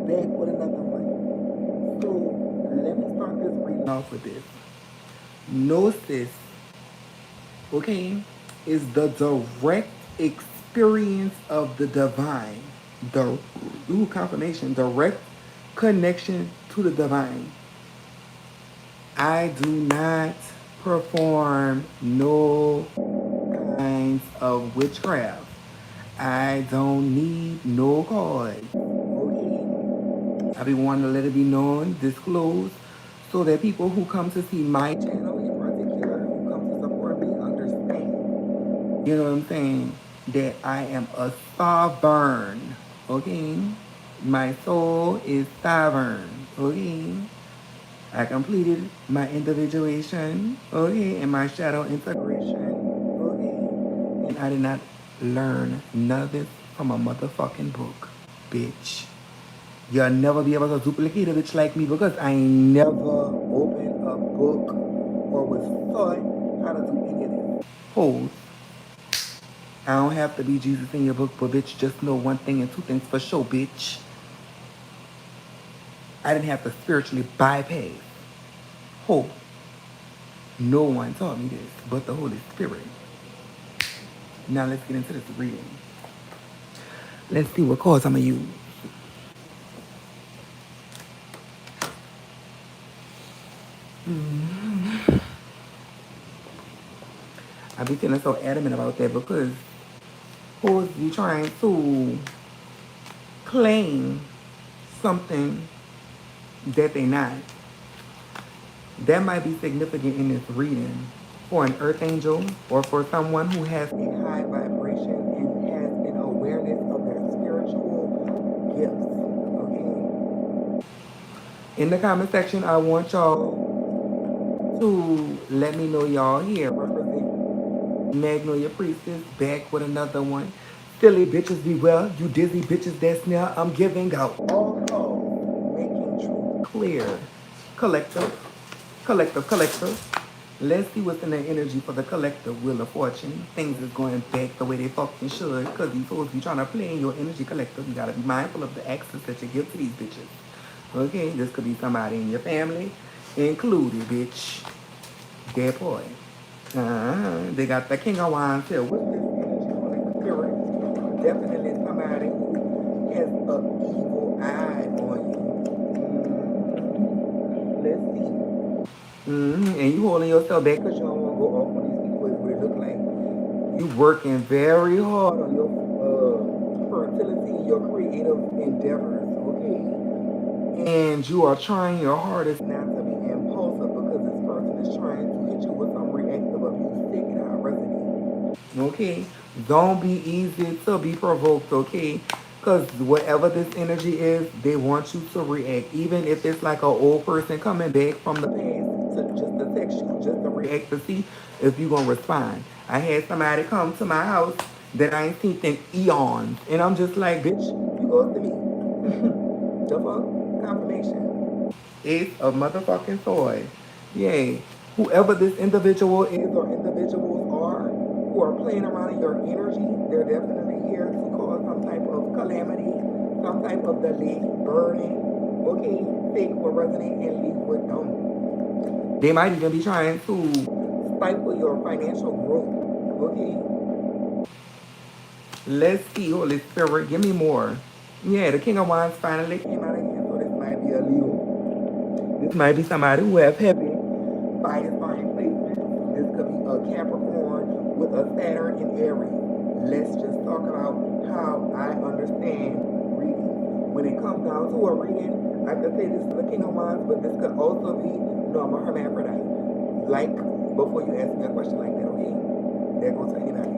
back with another one. So let me start this reading off with this. Gnosis, okay, is the direct experience of the divine. The confirmation, direct connection to the divine. I do not perform no kinds of witchcraft. I don't need no cards. Okay. I be wanting to let it be known, disclosed, so that people who come to see my channel in particular, who come to support me, understand. You know what I'm saying? That I am a sovereign. Okay? My soul is sovereign. Okay? I completed my individuation, okay, and my shadow integration, okay. And I did not learn none of this from a motherfucking book, bitch. You'll never be able to duplicate a bitch like me because I ain't never opened a book or was taught how to do any of this. Hold. I don't have to be Jesus in your book, but bitch, just know one thing and two things for sure, bitch. I didn't have to spiritually bypass. Hold. No one taught me this but the Holy Spirit. Now let's get into this reading. Let's see what cards I'm going to use. I be feeling so adamant about that because who's you trying to claim something that they not? That might be significant in this reading for an earth angel or for someone who has a high vibration and has an awareness of their spiritual gifts. Okay? In the comment section, I want y'all to let me know y'all here. Represent Magnolia Priestess back with another one. Silly bitches be well. You dizzy bitches that's now. I'm giving out all making truth clear. Collective. Let's see what's in the energy for the collective Wheel of Fortune. Things is going back the way they fucking should. Because these fools be trying to play in your energy collective. You gotta be mindful of the access that you give to these bitches. Okay? This could be somebody in your family included, bitch. That boy. They got the King of Wands here. What's this energy for the spirit? Definitely somebody who has an evil eye on you. Let's see. And you holding yourself back because you don't want to go off on these people. It's what it look like. You working very hard on your fertility, your creative endeavors, okay? And you are trying your hardest not to be impulsive because this person is trying to hit you with some reactive abuse. Take it out, resonate. Okay? Don't be easy to be provoked, okay? Because whatever this energy is, they want you to react. Even if it's like an old person coming back from the past to just to text you, just to react to see if you're going to respond. I had somebody come to my house that I ain't seen in eons. And I'm just like, bitch, you go to me. The fuck? Confirmation. Ace of motherfucking sword. Yay. Whoever this individual is or individuals are who are playing around in your energy, they're definitely here to cause some type of calamity, some type of delay, burden. Okay, take what resonate and leave what don't. They might even be trying to stifle your financial growth. Okay. Let's see, Holy Spirit, give me more. Yeah, the King of Wands finally came out again, so this might be a Leo. This might be somebody who have heavy fire sign placement. This could be a Capricorn with a Saturn in Aries. Let's just talk about how I understand reading. When it comes down to a reading, I could say this is the King of Wands, but this could also be, no, I'm a hermaphrodite. Like, before you ask me a question like that, okay? That goes to anybody.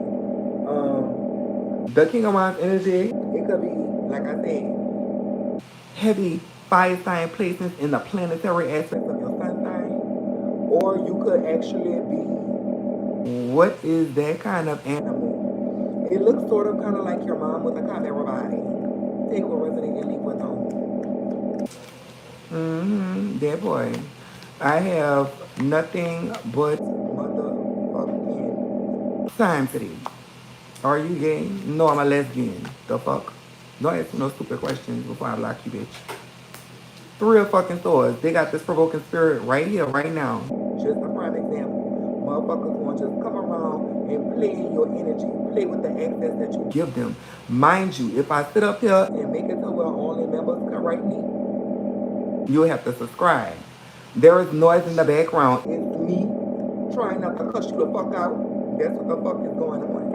The King of Wands energy, it could be, like I said, heavy fire sign placements in the planetary aspects of your sun sign. Or you could actually be, what is that kind of animal? It looks sort of kind of like your mom with a chimera body. Take what resonates and leave what don't. That boy. I have nothing but motherfucking time today. Are you gay? No, I'm a lesbian. The fuck? Don't ask me no stupid questions before I block you, bitch. Three of fucking swords. They got this provoking spirit right here, right now. Just a prime example. Motherfuckers want to just come around and play in your energy, play with the access that you give them. Mind you, if I sit up here and make it to where only members can write me, you'll have to subscribe. There is noise in the background. It's me trying not to cuss you the fuck out. That's what the fuck is going on.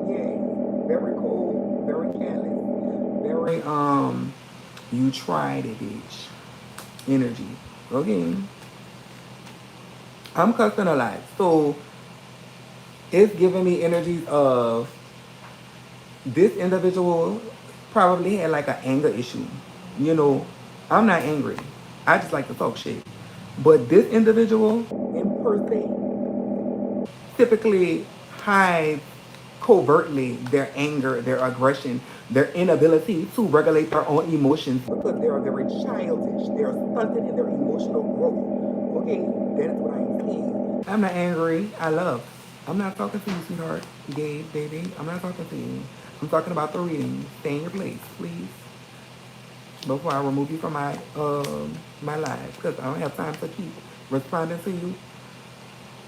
Yeah, very cold, very careless, very you tried it, bitch. Energy. Okay. I'm cussing a lot. So it's giving me energies of this individual probably had like an anger issue. You know, I'm not angry. I just like to talk shit. But this individual in per se typically hides covertly their anger, their aggression, their inability to regulate their own emotions because they are very childish. They are stunted in their emotional growth. Okay, that is what I am seeing. I'm not angry. I love. I'm not talking to you, sweetheart. Gay baby. I'm not talking to you. I'm talking about the reading. Stay in your place, please. Before I remove you from my life, because I don't have time to keep responding to you.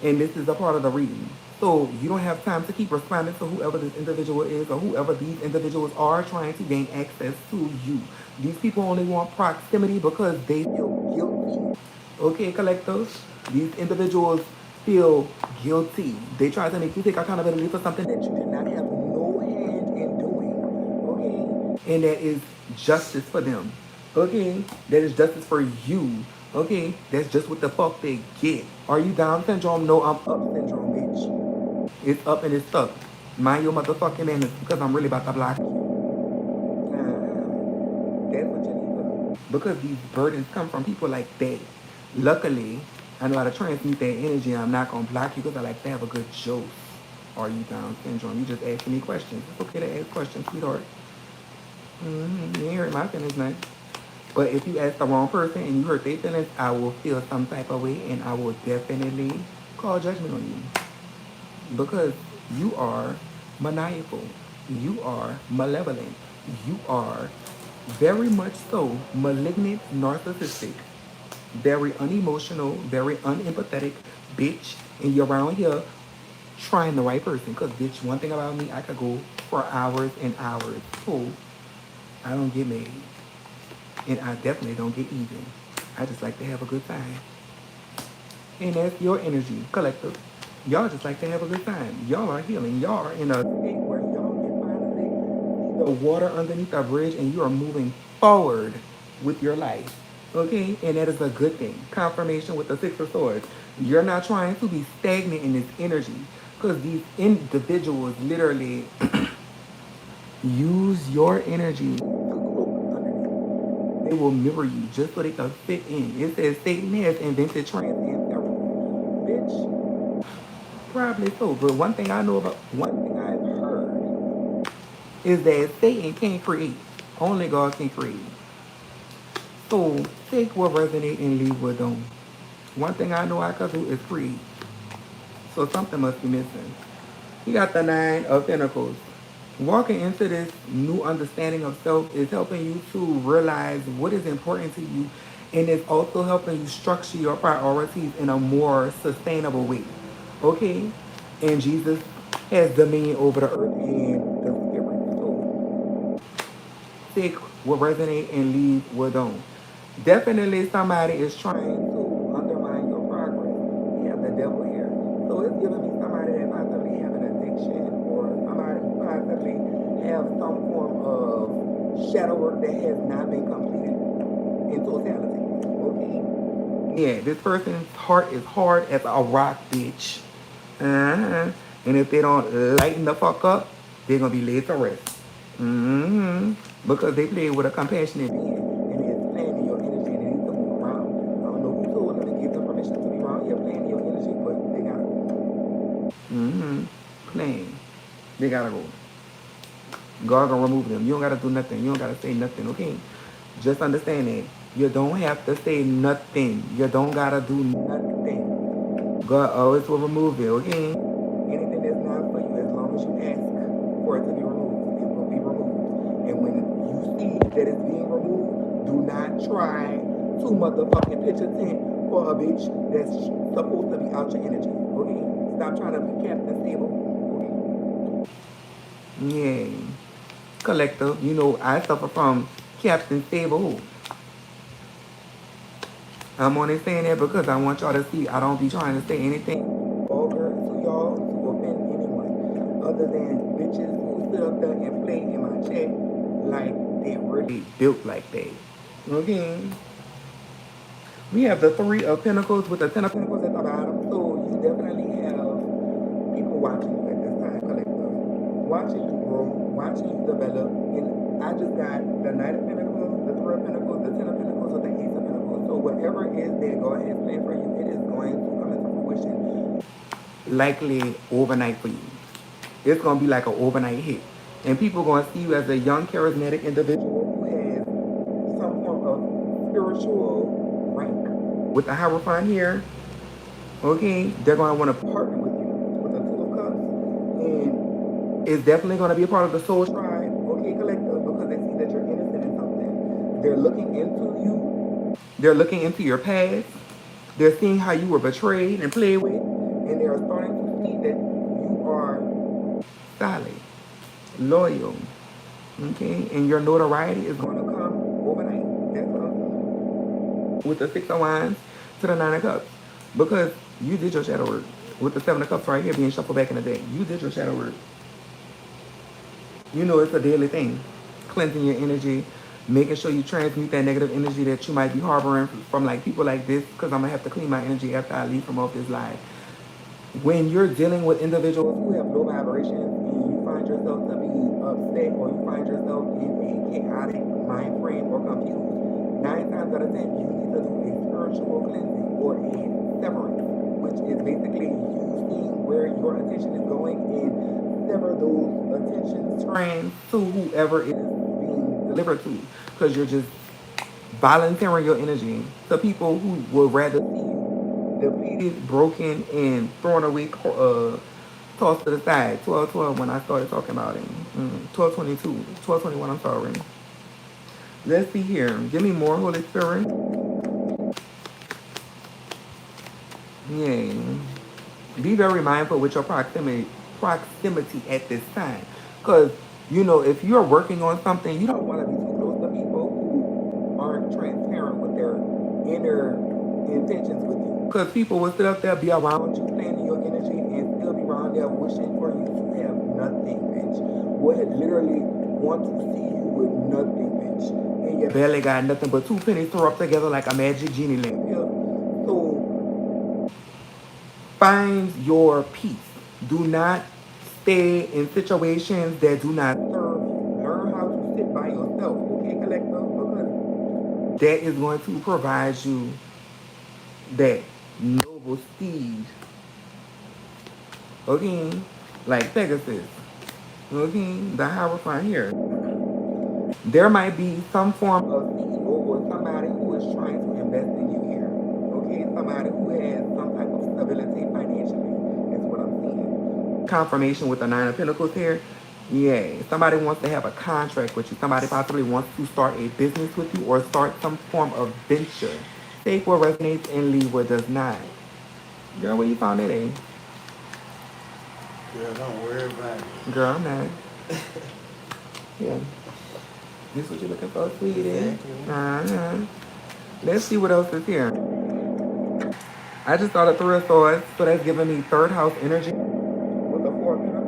And this is a part of the reading. So you don't have time to keep responding to whoever this individual is or whoever these individuals are trying to gain access to you. These people only want proximity because they feel guilty. Okay, collectors? These individuals feel guilty. They try to make you take accountability for something that you did not have no hand in doing. Okay? And that is justice for them. Okay? That is justice for you. Okay? That's just what the fuck they get. Are you Down syndrome? No, I'm up syndrome, bitch. It's up and it's stuck. Mind your motherfucking manners because I'm really about to block you. That's what you need to do. Because these burdens come from people like that. Luckily, I know how to transmute that energy. I'm not going to block you because I like to have a good joke. Are you Down syndrome? You just asking me questions. It's okay to ask questions, sweetheart. You ain't hurt my feelings, man. But if you ask the wrong person and you hurt their feelings, I will feel some type of way and I will definitely call judgment on you. Because you are maniacal. You are malevolent. You are very much so malignant, narcissistic, very unemotional, very unempathetic, bitch. And you're around here trying the right person. Because, bitch, one thing about me, I could go for hours and hours. So, I don't get mad. And I definitely don't get even. I just like to have a good time. And that's your energy, collective. Y'all just like to have a good time. Y'all are healing. Y'all are in a state where y'all can finally see the water underneath the bridge and you are moving forward with your life. Okay? And that is a good thing. Confirmation with the Six of Swords. You're not trying to be stagnant in this energy. Because these individuals literally use your energy to cloak underneath. They will mirror you just so they can fit in. It says Satan has invented trans and terror. Bitch, probably so. But one thing I've heard is that Satan can't create. Only God can create. So take what resonate and leave what don't. One thing I know I can do is create. So something must be missing. You got the Nine of Pentacles. Walking into this new understanding of self is helping you to realize what is important to you, and it's also helping you structure your priorities in a more sustainable way. Okay? And Jesus has dominion over the earth and the spirit. So take what resonate and leave what don't. Definitely somebody is trying to undermine your progress. You have the devil here. So it's giving me somebody that possibly have an addiction or somebody who possibly have some form of shadow work that has not been completed in totality. Okay? Yeah, this person's heart is hard as a rock, bitch. And if they don't lighten the fuck up, they're going to be laid to rest. Because they play with a compassionate being. And it's playing in your energy and they need to move around. I don't know who told them to give them permission to be around here playing in your energy, but they got to go. Playing. They got to go. God going to remove them. You don't got to do nothing. You don't got to say nothing, okay? Just understand that. You don't have to say nothing. You don't got to do nothing. God always will remove it, okay? Anything that's not for you, as long as you ask for it to be removed, it will be removed. And when you see that it's being removed, do not try to motherfucking pitch a tent for a bitch that's supposed to be out your energy. Okay? Stop trying to be Captain Stable. Okay? Yeah. Collective. You know, I suffer from Captain Stable. I'm only saying that because I want y'all to see I don't be trying to say anything vulgar to y'all to offend anyone other than bitches who sit up there and play in my chat like they really built like that. Okay? We have the Three of Pentacles with the Ten of Pentacles at the bottom. So you definitely have people watching you at this time, collective. Watching you grow, watching you develop. And I just got the Knight of Pentacles, the Three of Pentacles, the Ten of Pentacles, or the Ace of Pentacles. So whatever it is that God has planned for you, it is going to come into fruition likely overnight for you. It's going to be like an overnight hit. And people are going to see you as a young, charismatic individual who has some form of spiritual rank. With the Hierophant here, okay, they're going to want to partner with you with the Two of Cups. And it's definitely going to be a part of the soul tribe, okay, collective, because they see that you're innocent in something. They're looking into you. They're looking into your past. They're seeing how you were betrayed and played with. And they're starting to see that you are solid, loyal, okay? And your notoriety is going to come overnight. That's what I'm saying. With the Six of Wands to the Nine of Cups. Because you did your shadow work. With the Seven of Cups right here being shuffled back in the day. You did your shadow work. You know it's a daily thing. Cleansing your energy. Making sure you transmute that negative energy that you might be harboring from like people like this. Because I'm going to have to clean my energy after I leave from off this live. When you're dealing with individuals who have low vibrations and you find yourself to be upset or you find yourself in a chaotic mind frame or confused, 9 times out of 10 you need to do a spiritual cleansing or a severance, which is basically you seeing where your attention is going and sever those attention strands to whoever it is being delivered to, because you're just volunteering your energy to people who would rather see you depleted, broken, and thrown away, tossed to the side. 12:12 when I started talking about it. 12:22, 12:21, I'm sorry. Let's see here. Give me more, Holy Spirit. Yay. Be very mindful with your proximity at this time. Because, you know, if you're working on something, you don't want to be too close to people who aren't transparent with their inner intentions with you. Because people will sit up there, be around you, playing in your energy, and still be around there wishing for you to have nothing, bitch. Would literally want to see you with nothing, bitch. And your belly got nothing but 2 pennies thrown up together like a magic genie lamp. Yeah. So find your peace. Do not stay in situations that do not serve you. Learn how to sit by yourself, okay, collective? Because that is going to provide you that noble steed, okay, like Pegasus, okay, the Hierophant here. There might be some form of CEO or somebody who is trying to invest in you here, okay, somebody who has some type of stability financially, is what I'm seeing. Confirmation with the Nine of Pentacles here. Yeah, somebody wants to have a contract with you. Somebody possibly wants to start a business with you or start some form of venture. Take what resonates and leave what does not. Girl, where you found that at? Girl, don't worry about it. Girl, I'm not. Yeah. This what you're looking for, sweetie? Exactly. Let's see what else is here. I just saw the Three of Swords, so that's giving me third house energy with the Four of Pentacles.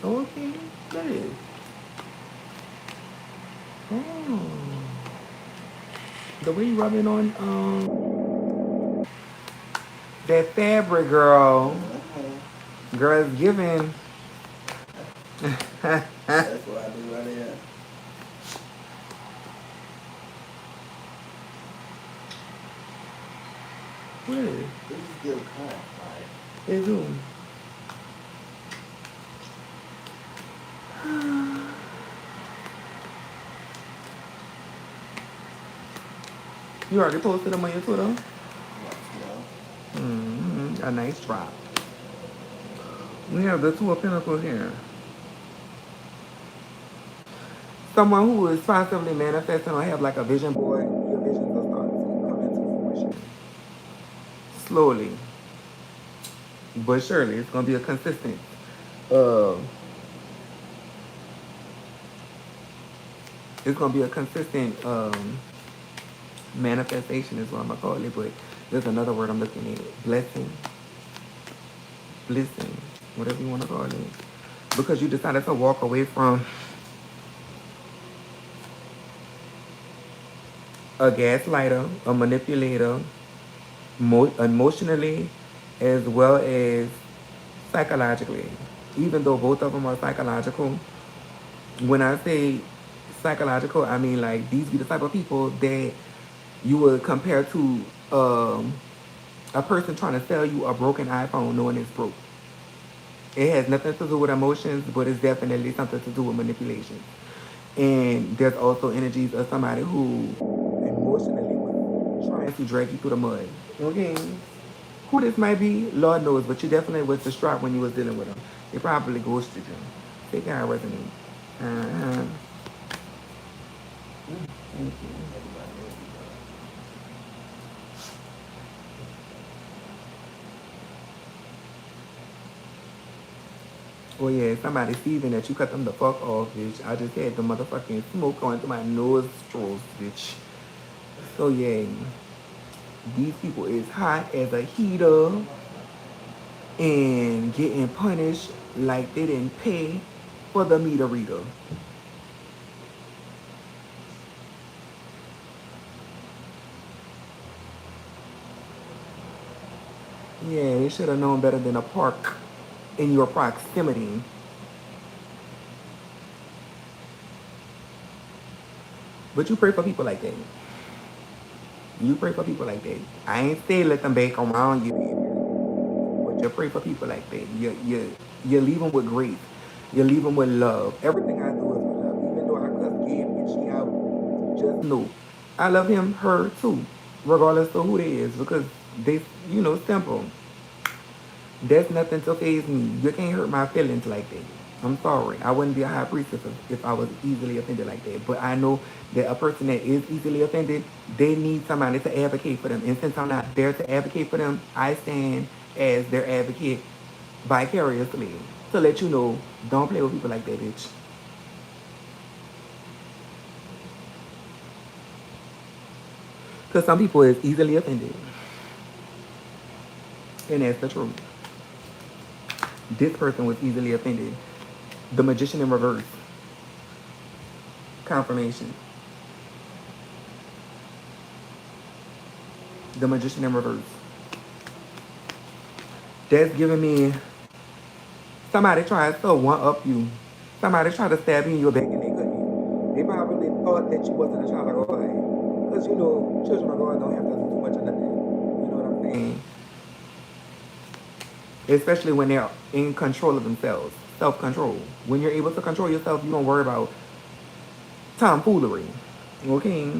Okay, that is. Oh. The way you rubbing on that fabric, girl. Girl, it's giving. That's what I do right here. What is it? This is still calm, right? It's who? You already posted them on your Twitter? A nice drop. We have the Two of Pentacles here. Someone who is possibly manifesting or have like a vision board, your visions will start to come into fruition. Slowly, but surely, it's gonna be a consistent uh it's gonna be a consistent manifestation is what I'm gonna call it, but there's another word I'm looking at. Blessing, blessing, whatever you wanna call it. Because you decided to walk away from a gaslighter, a manipulator, emotionally as well as psychologically. Even though both of them are psychological, when I say psychological, I mean like these be the type of people that you would compare to a person trying to sell you a broken iPhone knowing it's broke. It has nothing to do with emotions, but it's definitely something to do with manipulation. And there's also energies of somebody who emotionally was trying to drag you through the mud. Okay? Who this might be, Lord knows, but you definitely was distraught when you was dealing with them. They probably ghosted you. Take how it resonate. Uh-huh. Thank you. Oh yeah, somebody seething that you cut them the fuck off, bitch. I just had the motherfucking smoke going through my nostrils, bitch. So yeah, these people is hot as a heater and getting punished like they didn't pay for the meter reader. Yeah, they should have known better than a park in your proximity. But you pray for people like that. You pray for people like that. I ain't say let them back around you, baby. But you pray for people like that. You leave them with grace. You leave them with love. Everything I do is with love. Even though I cuss Gabe and she out, just know I love him, her too, regardless of who they is, because they, simple. There's nothing to faze me. You can't hurt my feelings like that. I'm sorry. I wouldn't be a high priestess if I was easily offended like that. But I know that a person that is easily offended, they need somebody to advocate for them. And since I'm not there to advocate for them, I stand as their advocate vicariously to let you know, don't play with people like that, bitch. Because some people is easily offended. And that's the truth. This person was easily offended. The magician in reverse. Confirmation. The magician in reverse. That's giving me somebody tries to one up you. Somebody tried to stab you in your back and they couldn't. They probably thought that you wasn't a child of God. Because children of God don't have to do too much of nothing. You know what I'm saying? Especially when they're in control of themselves. Self-control. When you're able to control yourself, you don't worry about tomfoolery. Okay?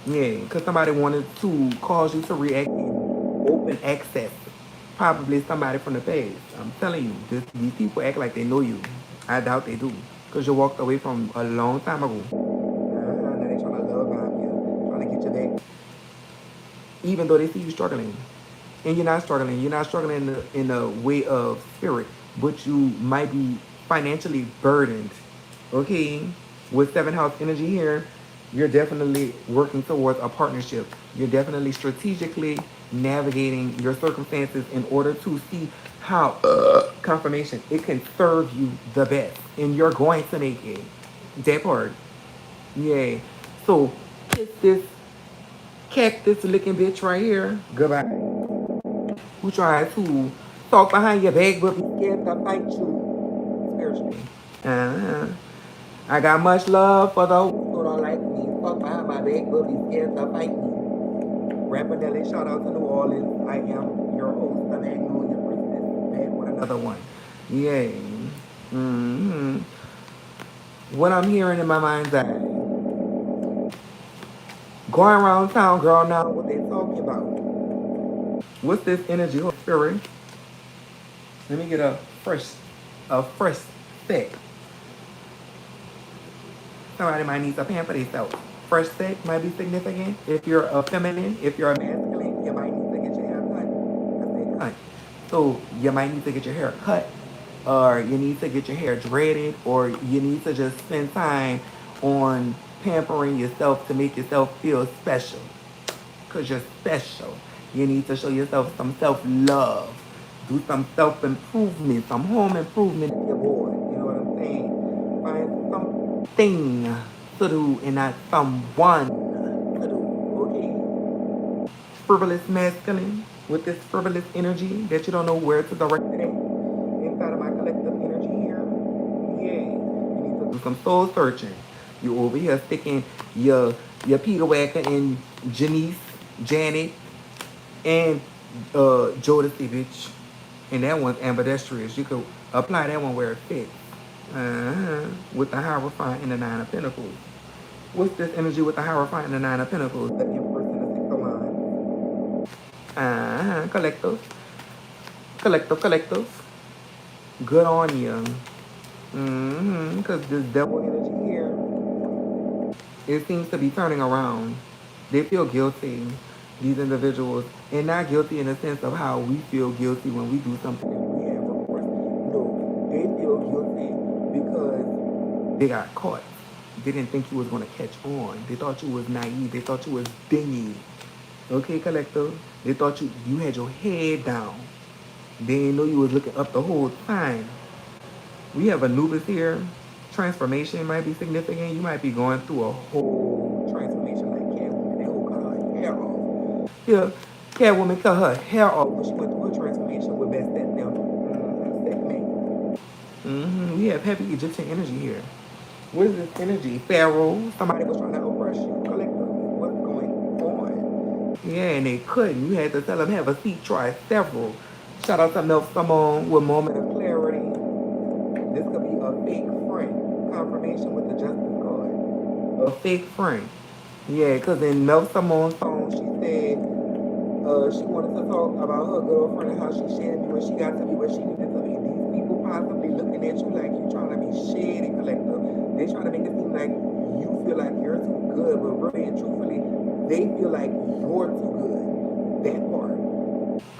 Yeah, because somebody wanted to cause you to react in open access. Probably somebody from the past. I'm telling you, these people act like they know you. I doubt they do. Because you walked away from a long time ago. Now they trying to love bomb you, trying to get you back. Even though they see you struggling. And you're not struggling. You're not struggling in the way of spirit. But you might be financially burdened. Okay? With 7th house energy here, you're definitely working towards a partnership. You're definitely strategically navigating your circumstances in order to see how confirmation it can serve you the best. And you're going to make it. That part. Yay. So kiss this cactus licking bitch right here. Goodbye. Who tried to talk behind your back but be scared to fight you spiritually. Uh-huh. I got much love for those who don't like me. Fuck behind my back but be scared to fight me. Rapidly, shout out to New Orleans. I am your host, the Magnolia Priestess, back with another one. Yay. Mm-hmm. What I'm hearing in my mind's eye. Going around town, girl, now what they talking about? What's this energy, Holy Spirit? Let me get a fresh set. Somebody might need to pamper themselves. Fresh sex might be significant. If you're a feminine, if you're a masculine, you might need to get your hair cut. I say cut. So you might need to get your hair cut, or you need to get your hair dreaded, or you need to just spend time on pampering yourself to make yourself feel special. Because you're special. You need to show yourself some self-love. Do some self-improvement, some home improvement if you're bored. You know what I'm saying? Find something to do and not someone to do. Okay? Frivolous masculine with this frivolous energy that you don't know where to direct it at. Inside of my collective energy here. Yeah. You need to do some soul searching. You over here sticking your Peter Wacker and Janice, Janet, and Jodeci, bitch. And that one's ambidextrous. You could apply that one where it fits. With the Hierophant and the Nine of Pentacles. What's this energy with the Hierophant and the Nine of Pentacles? The Empress and the Six of Wands. Collective. Collective, collective. Good on you. Because this devil energy here, it seems to be turning around. They feel guilty, these individuals, and not guilty in the sense of how we feel guilty when we do something that we have remorse. No, they feel guilty because they got caught. They didn't think you was gonna catch on. They thought you was naive. They thought you was dingy. Okay, collective. They thought you had your head down. They didn't know you was looking up the whole time. We have Anubis here. Transformation might be significant. You might be going through a whole transformation like Catwoman. That whole cut her hair off. Yeah, Catwoman cut her hair off when she went through her transformation with Best That Them. We have heavy Egyptian energy here. What is this energy? Pharaoh. Somebody was trying to oppress you. Collective. What's going on? Yeah, and they couldn't. You had to tell them have a seat, try several. Shout out to Milk Simone with Moment of Clarity. This could be a fake friend. Confirmation with the Justice card. A fake friend. Yeah, because in Mel Simone's song, she said she wanted to talk about her girlfriend and how she shared me when she got to be where she needed to be. These people possibly looking at you like you trying to be shady collective. They trying to make it seem like you feel like you're too good, but really and truthfully, they feel like you're too good. That part.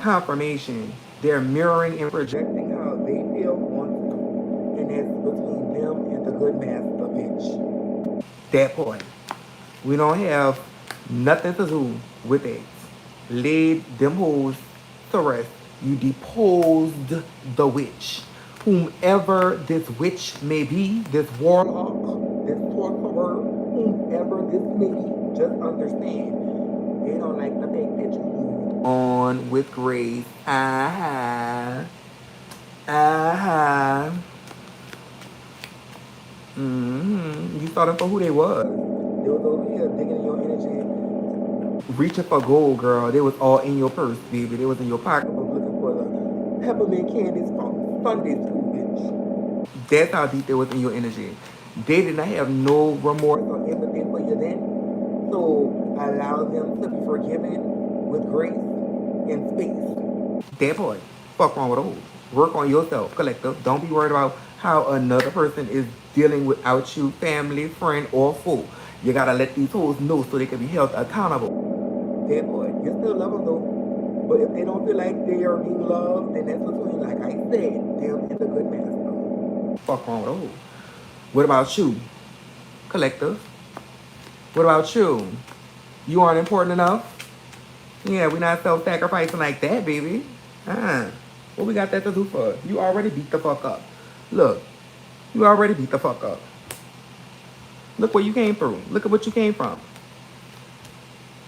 Confirmation. They're mirroring and projecting how they feel onto you. And that's between them and the good master, bitch. That part. We don't have nothing to do with it. Laid them hoes to rest. You deposed the witch. Whomever this witch may be, this warlock, this sorcerer, whomever this may be, just understand. They don't like the fact that you moved on with grace. You saw them for who they was. They was over here digging in your energy, reaching for gold, girl. They was all in your purse, baby. They was in your pocketbook looking for the peppermint candies from Sunday school, bitch. That's how deep they was in your energy. They did not have no remorse or empathy for you then. So allow them to be forgiven with grace and space. That part. Fuck wrong with those. Work on yourself, collective. Don't be worried about how another person is dealing without you, family, friend, or foe. You gotta let these hoes know so they can be held accountable. That part. You still love them though. But if they don't feel like they are being loved, then that's between, like I said, them and the good master. Fuck wrong with those. What about you, collective? What about you? You aren't important enough? Yeah, we're not self-sacrificing like that, baby. What we got that to do for? You already beat the fuck up. Look, you already beat the fuck up. Look where you came through. Look at what you came from.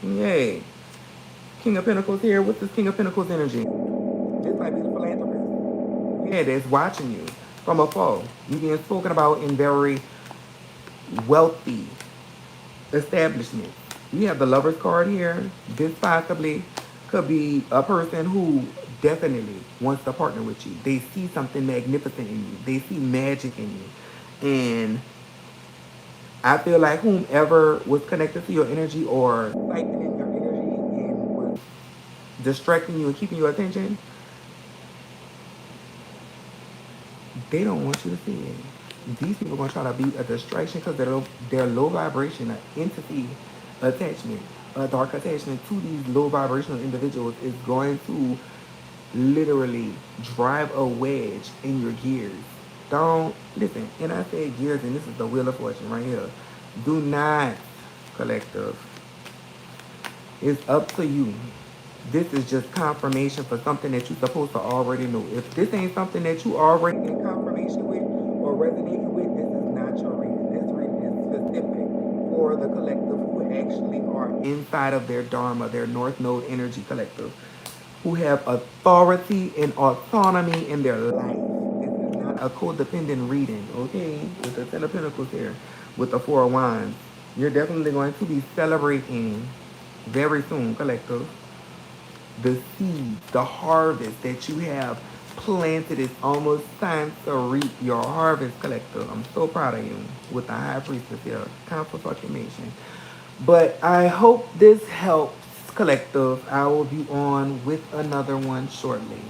Yay. King of Pentacles here. What's this King of Pentacles energy? This might be the philanthropist. Yeah, that's watching you from afar. You being spoken about in very wealthy establishment. We have the Lover's card here. This possibly could be a person who definitely wants to partner with you. They see something magnificent in you. They see magic in you. And I feel like whomever was connected to your energy or siphoning your energy and was distracting you and keeping your attention, they don't want you to see it. These people gonna try to be a distraction because they're low vibration, an entity attachment, a dark attachment to these low vibrational individuals is going to literally drive a wedge in your gears. Don't listen. And I say gears, and this is the wheel of fortune right here. Do not, collective. It's up to you. This is just confirmation for something that you're supposed to already know. If this ain't something that you already in confirmation with or resonating with, this is not your reading. This reading is specific for the collective who actually are inside of their Dharma, their North Node energy collective, who have authority and autonomy in their life. This is not a codependent reading, okay? With the Ten of Pentacles here, with the Four of Wands. You're definitely going to be celebrating very soon, collective. The seeds, the harvest that you have planted is almost time to reap your harvest, collective. I'm so proud of you with the High Priestess here, confirmation. But I hope this helps, collective. I will be on with another one shortly.